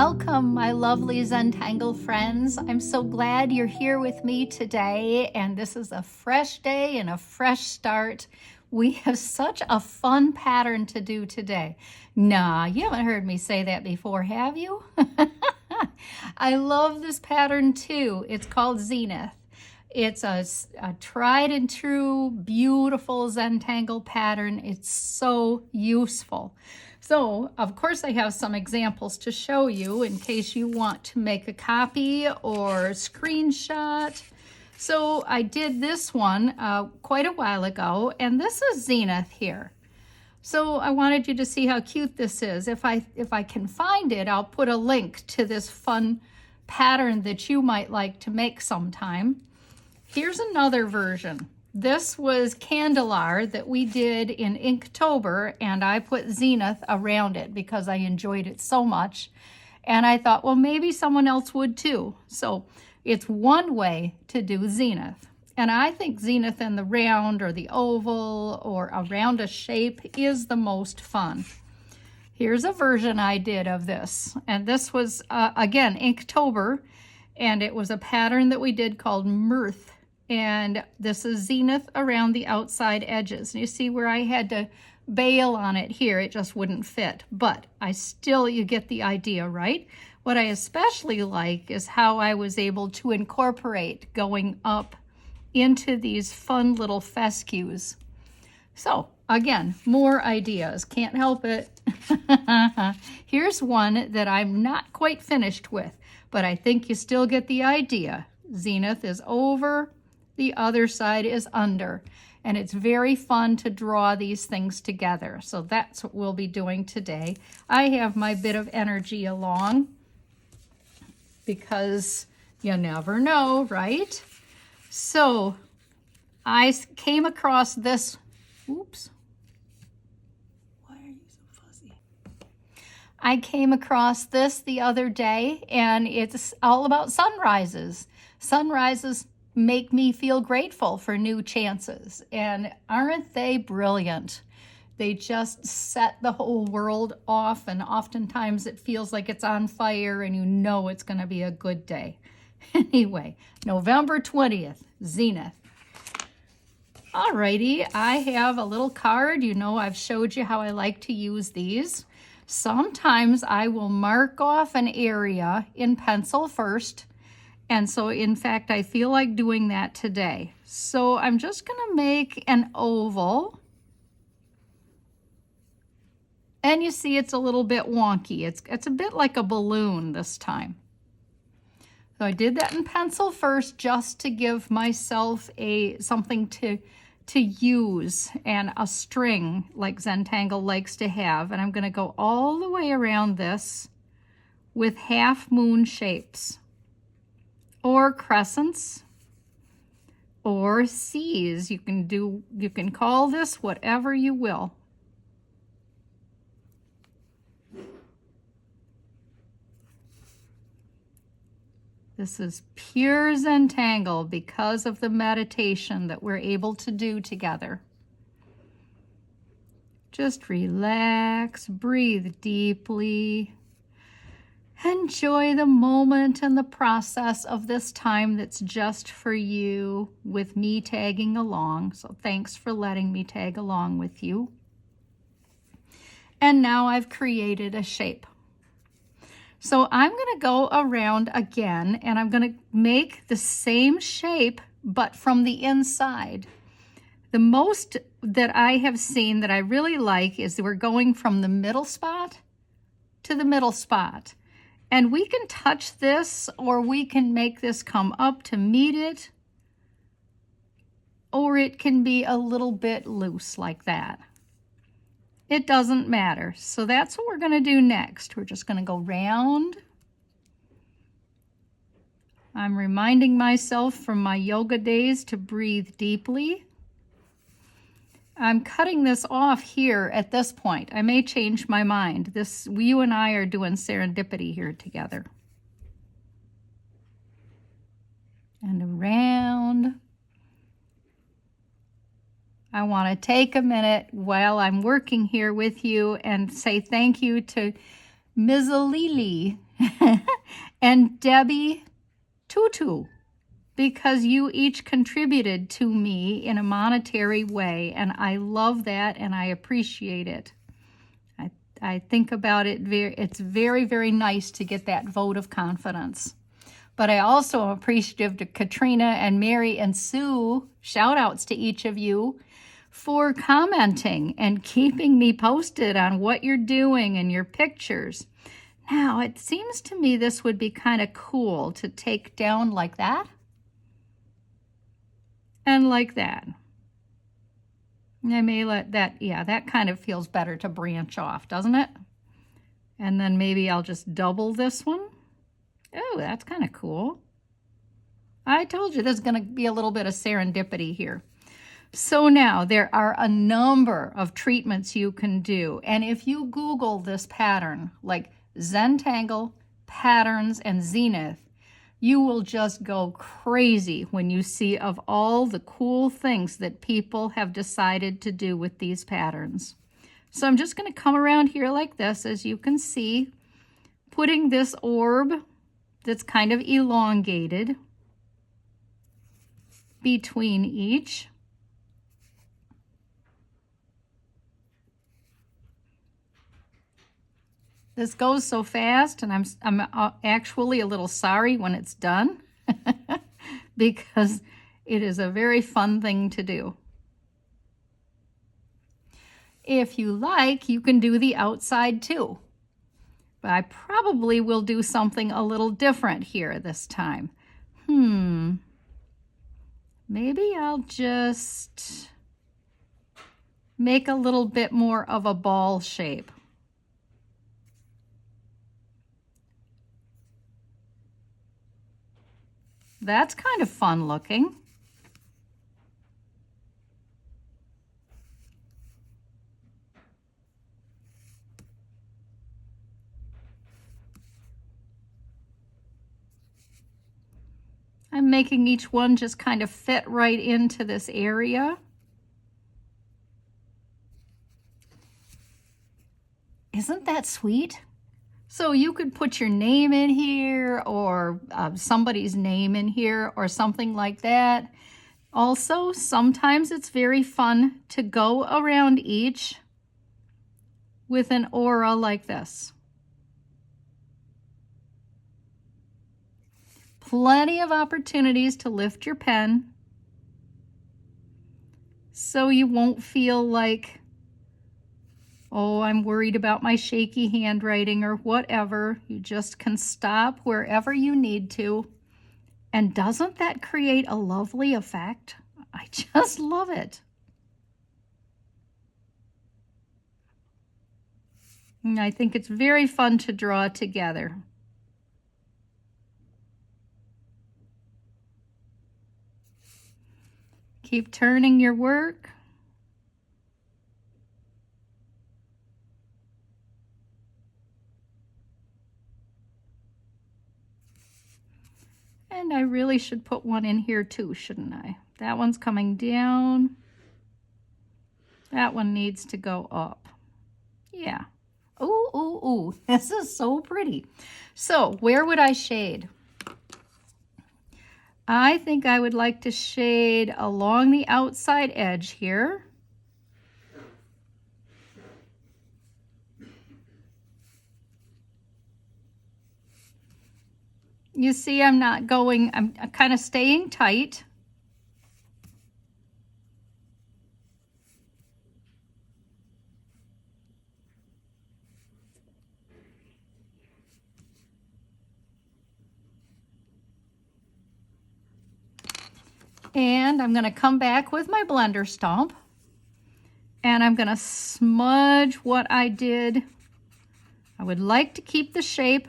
Welcome, my lovely Zentangle friends. I'm so glad you're here with me today, and this is a fresh day and a fresh start. We have such a fun pattern to do today. Nah, you haven't heard me say that before, have you? I love this pattern too. It's called Zenith. It's a tried and true, beautiful Zentangle pattern. It's so useful. So, of course, I have some examples to show you in case you want to make a copy or screenshot. So I did this one quite a while ago, and this is Zenith here. So I wanted you to see how cute this is. If I can find it, I'll put a link to this fun pattern that you might like to make sometime. Here's another version. This was Candelar that we did in Inktober, and I put Zenith around it because I enjoyed it so much. And I thought, well, maybe someone else would too. So it's one way to do Zenith. And I think Zenith in the round or the oval or around a shape is the most fun. Here's a version I did of this. And this was, again, Inktober. And it was a pattern that we did called Mirth. And this is Zenith around the outside edges. And you see where I had to bail on it here, it just wouldn't fit. But you get the idea, right? What I especially like is how I was able to incorporate going up into these fun little fescues. So again, more ideas, can't help it. Here's one that I'm not quite finished with, but I think you still get the idea. Zenith is over, the other side is under, and it's very fun to draw these things together. So that's what we'll be doing today. I have my bit of energy along because you never know, right? So I came across this, oops. Why are you so fuzzy? I came across this the other day, and it's all about sunrises. Sunrises make me feel grateful for new chances, and aren't they brilliant? They just set the whole world off, and oftentimes it feels like it's on fire and you know it's going to be a good day. Anyway, November 20th, Zenith. Alrighty, I have a little card. You know, I've showed you how I like to use these. Sometimes I will mark off an area in pencil first. And so, in fact, I feel like doing that today. So I'm just going to make an oval. And you see it's a little bit wonky. It's a bit like a balloon this time. So I did that in pencil first just to give myself something to use and a string like Zentangle likes to have. And I'm going to go all the way around this with half moon shapes, or crescents, or C's. You can call this whatever you will. This is pure Zentangle because of the meditation that we're able to do together. Just relax, breathe deeply. Enjoy the moment and the process of this time that's just for you with me tagging along. So thanks for letting me tag along with you. And now I've created a shape. So I'm going to go around again, and I'm going to make the same shape, but from the inside. The most that I have seen that I really like is we're going from the middle spot to the middle spot. And we can touch this, or we can make this come up to meet it, or it can be a little bit loose like that. It doesn't matter. So that's what we're going to do next. We're just going to go round. I'm reminding myself from my yoga days to breathe deeply. I'm cutting this off here at this point. I may change my mind. You and I are doing serendipity here together. And around. I want to take a minute while I'm working here with you and say thank you to Ms. Lily and Debbie Tutu, because you each contributed to me in a monetary way, and I love that and I appreciate it. I think about it, it's very, very nice to get that vote of confidence. But I also am appreciative to Katrina and Mary and Sue, shout outs to each of you, for commenting and keeping me posted on what you're doing and your pictures. Now, it seems to me this would be kind of cool to take down like that and like that. I may let that, yeah, that kind of feels better to branch off, doesn't it? And then maybe I'll just double this one. Oh, that's kind of cool. I told you there's going to be a little bit of serendipity here. So now there are a number of treatments you can do. And if you Google this pattern, like Zentangle, patterns, and Zenith, you will just go crazy when you see of all the cool things that people have decided to do with these patterns. So I'm just going to come around here like this, as you can see, putting this orb that's kind of elongated between each. This goes so fast, and I'm actually a little sorry when it's done because it is a very fun thing to do. If you like, you can do the outside too. But I probably will do something a little different here this time. Maybe I'll just make a little bit more of a ball shape. That's kind of fun looking. I'm making each one just kind of fit right into this area. Isn't that sweet? So you could put your name in here, or somebody's name in here, or something like that. Also, sometimes it's very fun to go around each with an aura like this. Plenty of opportunities to lift your pen so you won't feel like, oh, I'm worried about my shaky handwriting or whatever. You just can stop wherever you need to. And doesn't that create a lovely effect? I just love it. And I think it's very fun to draw together. Keep turning your work. And I really should put one in here too, shouldn't I? That one's coming down. That one needs to go up. Yeah. Ooh, ooh, ooh. This is so pretty. So where would I shade? I think I would like to shade along the outside edge here. You see, I'm not going, I'm kind of staying tight. And I'm going to come back with my blender stomp, and I'm going to smudge what I did. I would like to keep the shape.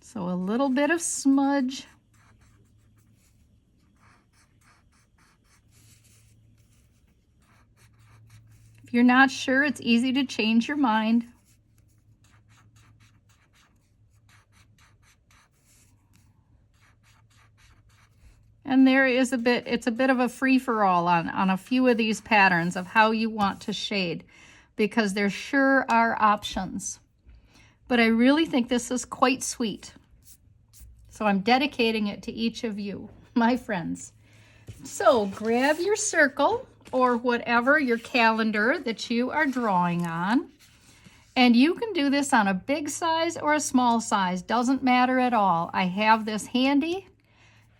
So a little bit of smudge. If you're not sure, it's easy to change your mind. And there is it's a bit of a free-for-all on a few of these patterns of how you want to shade, because there sure are options. But I really think this is quite sweet. So I'm dedicating it to each of you, my friends. So grab your circle or whatever, your calendar that you are drawing on. And you can do this on a big size or a small size, doesn't matter at all. I have this handy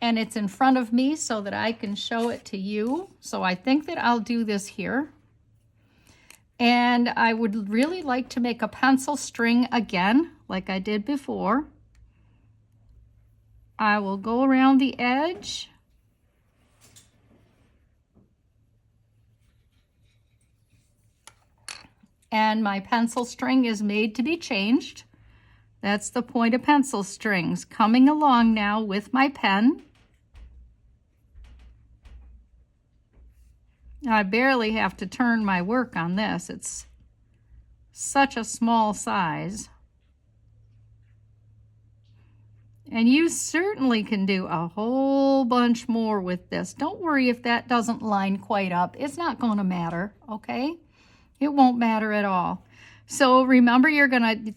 and it's in front of me so that I can show it to you. So I think that I'll do this here. And I would really like to make a pencil string again, like I did before. I will go around the edge. And my pencil string is made to be changed. That's the point of pencil strings, coming along now with my pen. I barely have to turn my work on this. It's such a small size. And you certainly can do a whole bunch more with this. Don't worry if that doesn't line quite up. It's not going to matter, okay? It won't matter at all. So remember,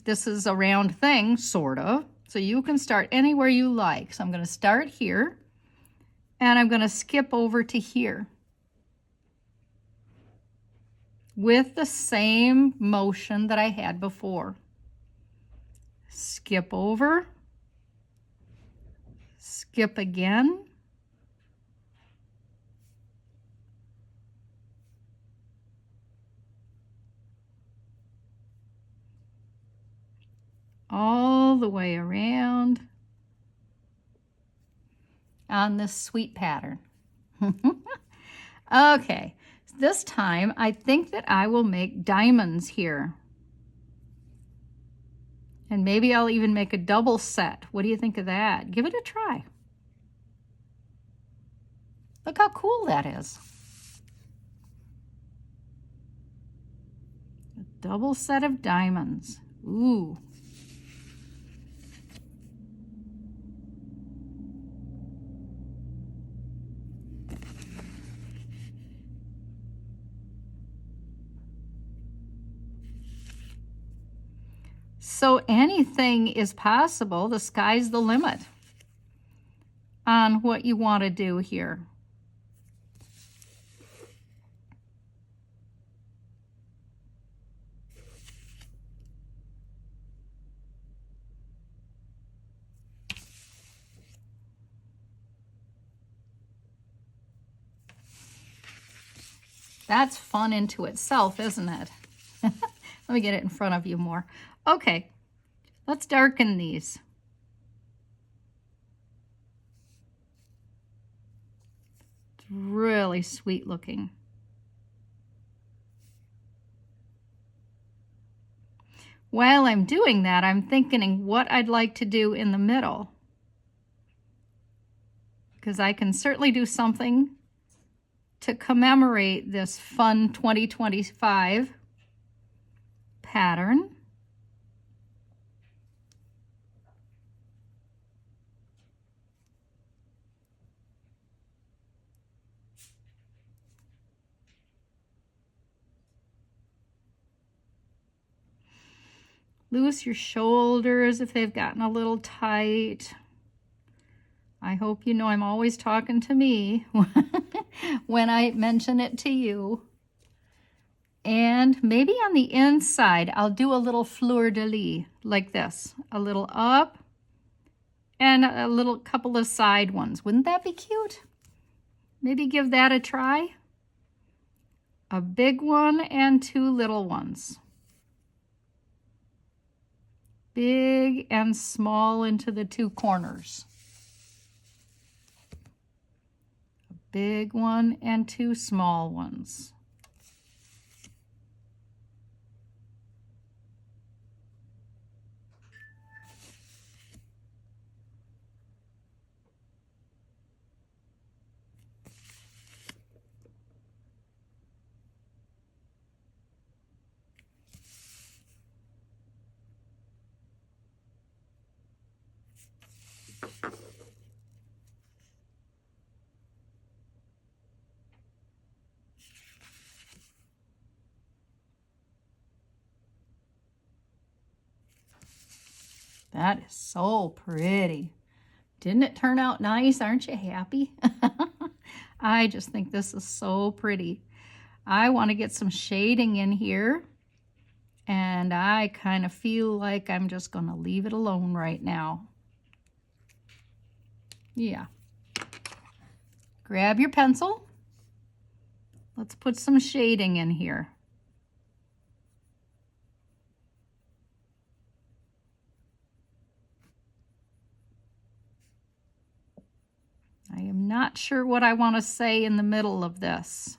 this is a round thing, sort of. So you can start anywhere you like. So I'm going to start here, and I'm going to skip over to here with the same motion that I had before. Skip over, skip again, all the way around on this sweet pattern. Okay, this time I think that I will make diamonds here. And maybe I'll even make a double set. What do you think of that? Give it a try. Look how cool that is. A double set of diamonds. Ooh. So anything is possible. The sky's the limit on what you want to do here. That's fun into itself, isn't it? Let me get it in front of you more. Okay, let's darken these. It's really sweet looking. While I'm doing that, I'm thinking what I'd like to do in the middle, because I can certainly do something to commemorate this fun 2025 pattern. Loose your shoulders if they've gotten a little tight. I hope you know I'm always talking to me when I mention it to you. And maybe on the inside, I'll do a little fleur-de-lis like this. A little up and a little couple of side ones. Wouldn't that be cute? Maybe give that a try. A big one and two little ones. Big and small into the two corners. A big one and two small ones. That is so pretty. Didn't it turn out nice? Aren't you happy? I just think this is so pretty. I want to get some shading in here, and I kind of feel like I'm just going to leave it alone right now. Yeah. Grab your pencil. Let's put some shading in here. I am not sure what I want to say in the middle of this.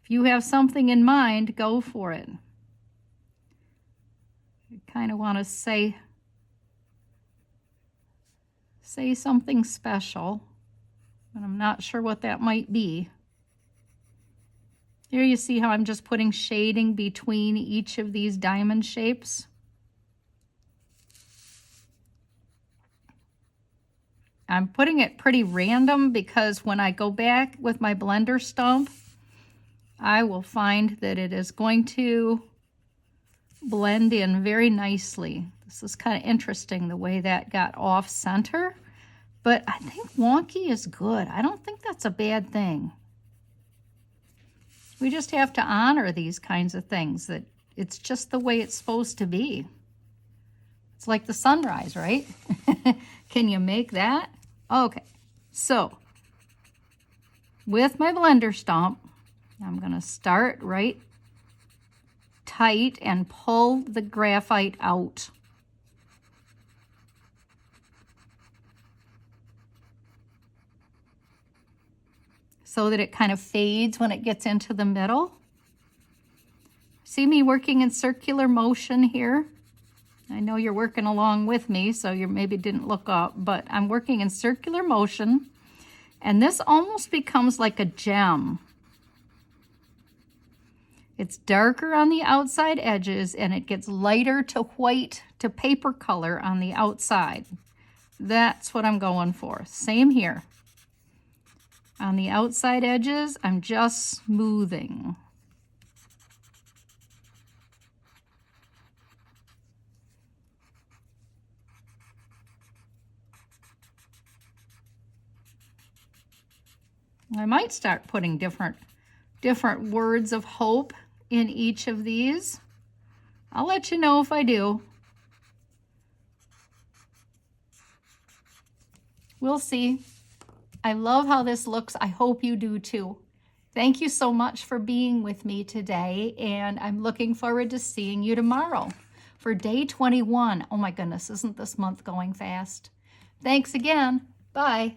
If you have something in mind, go for it. I kind of want to say something special, but I'm not sure what that might be. Here you see how I'm just putting shading between each of these diamond shapes. I'm putting it pretty random because when I go back with my blender stump, I will find that it is going to blend in very nicely. This is kind of interesting the way that got off center, but I think wonky is good. I don't think that's a bad thing. We just have to honor these kinds of things, that it's just the way it's supposed to be. It's like the sunrise, right? Can you make that? Okay, so with my blender stump, I'm going to start right tight and pull the graphite out. So that it kind of fades when it gets into the middle. See me working in circular motion here? I know you're working along with me, so you maybe didn't look up, but I'm working in circular motion, and this almost becomes like a gem. It's darker on the outside edges, and it gets lighter to white to paper color on the outside. That's what I'm going for. Same here. On the outside edges, I'm just smoothing. I might start putting different words of hope in each of these. I'll let you know if I do. We'll see. I love how this looks. I hope you do too. Thank you so much for being with me today, and I'm looking forward to seeing you tomorrow for day 21. Oh my goodness, isn't this month going fast? Thanks again. Bye.